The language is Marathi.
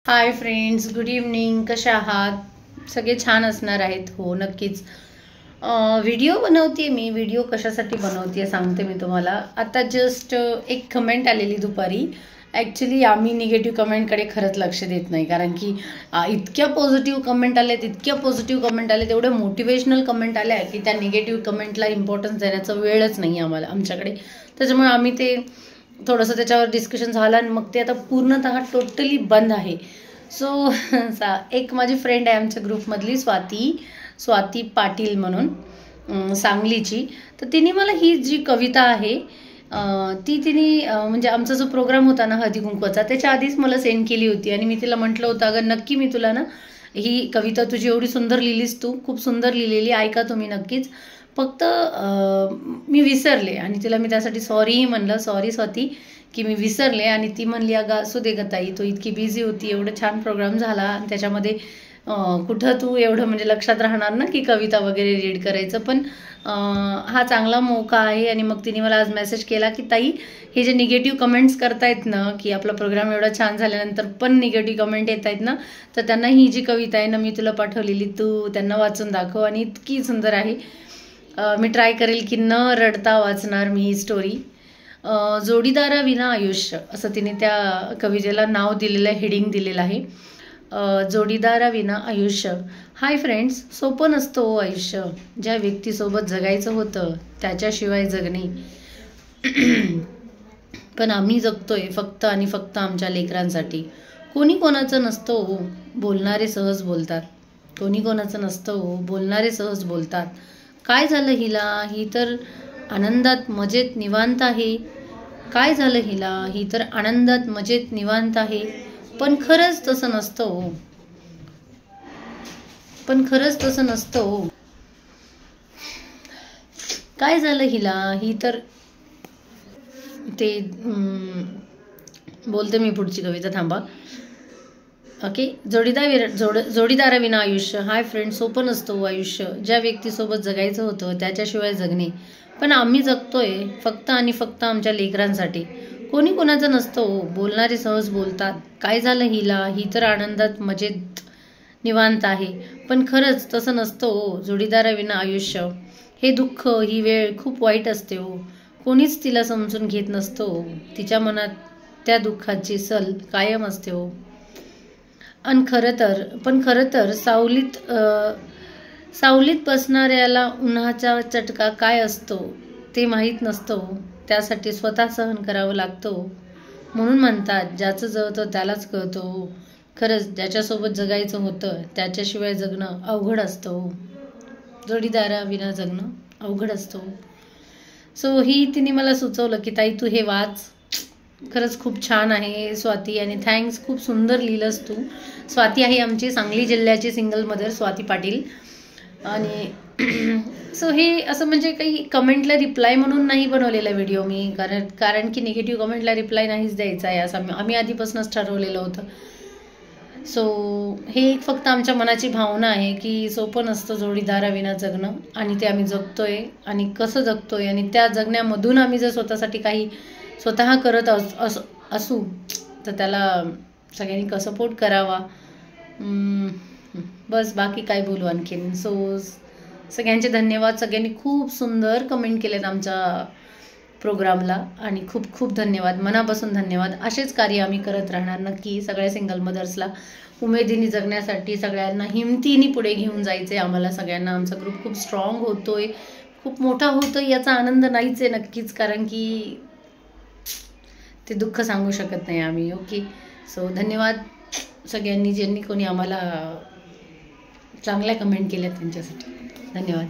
Hi friends, good evening. कशा आहात? सगळे छान असणार आहेत. हो, नक्कीच. व्हिडिओ बनवते मी. व्हिडिओ कशासाठी बनवते सांगते मी तुम्हाला. आता जस्ट एक कमेंट आलेली दुपारी. ॲक्च्युली आम्ही निगेटिव्ह कमेंटकडे खरंच लक्ष देत नाही, कारण की इतक्या पॉझिटिव्ह कमेंट आलेत, इतक्या पॉझिटिव्ह कमेंट आले, तेवढे मोटिवेशनल कमेंट आल्या की त्या निगेटिव्ह कमेंटला इम्पॉर्टन्स देण्याचा वेळच नाही आम्हाला आमच्याकडे. त्याच्यामुळे आम्ही ते थोडंसं त्याच्यावर डिस्कशन झालं आणि मग ते आता पूर्णतः टोटली बंद आहे. सो एक माझी फ्रेंड आहे आमच्या ग्रुपमधली, स्वाती पाटील म्हणून, सांगलीची. तर तिने मला ही जी कविता आहे तिने म्हणजे आमचा जो प्रोग्राम होता ना हळदी कुंकवाचा, त्याच्या आधीच मला सेंड केली होती. आणि मी तिला म्हटलं होतं, अगं नक्की मी तुला ना ही कविता तुझी एवढी सुंदर लिहिलीस, तू खूप सुंदर लिहिलेली, ऐका तुम्ही नक्कीच. फक्त मी विसरले आणि तिला मी त्यासाठी सॉरीही म्हणलं, सॉरी स्वाती की मी विसरले. आणि ती म्हणली, अगं असू दे गं ताई, तू इतकी बिझी होती, एवढं छान प्रोग्राम झाला आणि त्याच्यामध्ये कुठं तू एवढं म्हणजे लक्षात राहणार ना की कविता वगैरे रीड करायचं. पण हा चांगला मौका आहे. आणि मग तिने मला आज मेसेज केला की ताई, हे जे निगेटिव्ह कमेंट्स करतायत ना की आपला प्रोग्राम एवढा छान झाल्यानंतर पण निगेटिव्ह कमेंट येत आहेत ना, तर त्यांना ही जी कविता आहे ना मी तुला पाठवलेली, तू त्यांना वाचून दाखव. आणि इतकी सुंदर आहे. मी ट्राय करेल की न रडता वाचणार मी ही स्टोरी. जोडीदाराविना आयुष्य असं तिने त्या कवितेला नाव दिलेलं आहे, हेडिंग दिलेलं आहे. जोडीदाराविना आयुष्य. हाय फ्रेंड्स, सोपं नसतं हो आयुष्य. ज्या व्यक्तीसोबत जगायचं होतं त्याच्याशिवाय जगणे. पण आम्ही जगतोय फक्त आणि फक्त आमच्या लेकरांसाठी. कोणी कोणाचं नसतं हो, बोलणारे सहज बोलतात. कोणी कोणाचं नसतं हो, बोलणारे सहज बोलतात. काय झालं हिला, ही तर आनंदात मजेत निवांत आहे. काय झालं हिला, ही तर आनंदात मजेत निवांत आहे. पण खरंच तसं नसतं हो. पण खरंच तसं नसतं हो. काय झालं हिला, ही तर ते बोलते मी पुढची कविता, थांबा. ओके. जोडीदाराविना आयुष्य. हाय फ्रेंड, सोपं नसतं हो आयुष्य. ज्या व्यक्तीसोबत जगायचं होतं त्याच्याशिवाय जगणे. पण आम्ही जगतोय फक्त आणि फक्त आमच्या लेकरांसाठी. कोणी कोणाचं नसतं हो, बोलणारे सहज बोलतात. काय झालं हिला, ही तर आनंदात मजेत निवांत आहे. पण खरंच तसं नसतं हो. जोडीदाराविना आयुष्य. हे दुःख, ही वेळ खूप वाईट असते हो. कोणीच तिला समजून घेत नसतं हो. तिच्या मनात त्या दुःखाची सल कायम असते हो. आणि खरं तर सावलीत बसणाऱ्याला उन्हाचा चटका काय असतो ते माहीत नसतो. त्यासाठी स्वतः सहन करावं लागतो. म्हणून म्हणतात, ज्याचं जळतं त्यालाच कळतो. खरंच ज्याच्यासोबत जगायचं होतं त्याच्याशिवाय जगणं अवघड असतं. जोडीदाराविना जगणं अवघड असतं. सो ही तिने मला सुचवलं की ताई तू हे वाच. खरंच खूप छान आहे स्वाती, आणि थँक्स, खूप सुंदर लिहिलंस तू. स्वाती आहे आमची सांगली जिल्ह्याची सिंगल मदर, स्वाती पाटील. आणि सो हे असं म्हणजे काही कमेंटला रिप्लाय म्हणून नाही बनवलेला व्हिडिओ मी, कारण की निगेटिव्ह कमेंटला रिप्लाय नाहीच द्यायचा आहे असं आम्ही आधीपासूनच ठरवलेलं होतं. सो हे एक फक्त आमच्या मनाची भावना आहे की सोपं नसतं जोडीदाराविना जगणं. आणि ते आम्ही जगतोय. आणि कसं जगतोय आणि त्या जगण्यामधून आम्ही जर स्वतःसाठी काही स्वतः करत असू तर त्याला सगळ्यांनी सपोर्ट करावा. बस, बाकी काय बोलू आणखीन. सो सगळ्यांचे धन्यवाद. सगळ्यांनी खूप सुंदर कमेंट केलेत आमच्या प्रोग्रामला, आणि खूप खूप धन्यवाद, मनापासून धन्यवाद. असेच कार्य आम्ही करत राहणार नक्की. सगळ्या सिंगल मदर्सला उमेदीने जगण्यासाठी, सगळ्यांना हिमतीने पुढे घेऊन जायचे आम्हाला सगळ्यांना. आमचा ग्रुप खूप स्ट्रॉंग होतोय, खूप मोठा होतोय, याचा आनंद नाहीच आहे नक्कीच, कारण की ते दुःख सांगू शकत नाही आम्ही. ओके. सो धन्यवाद सगळ्यांनी, ज्यांनी कोणी आम्हाला चांगल्या कमेंट केल्या त्यांच्यासाठी धन्यवाद.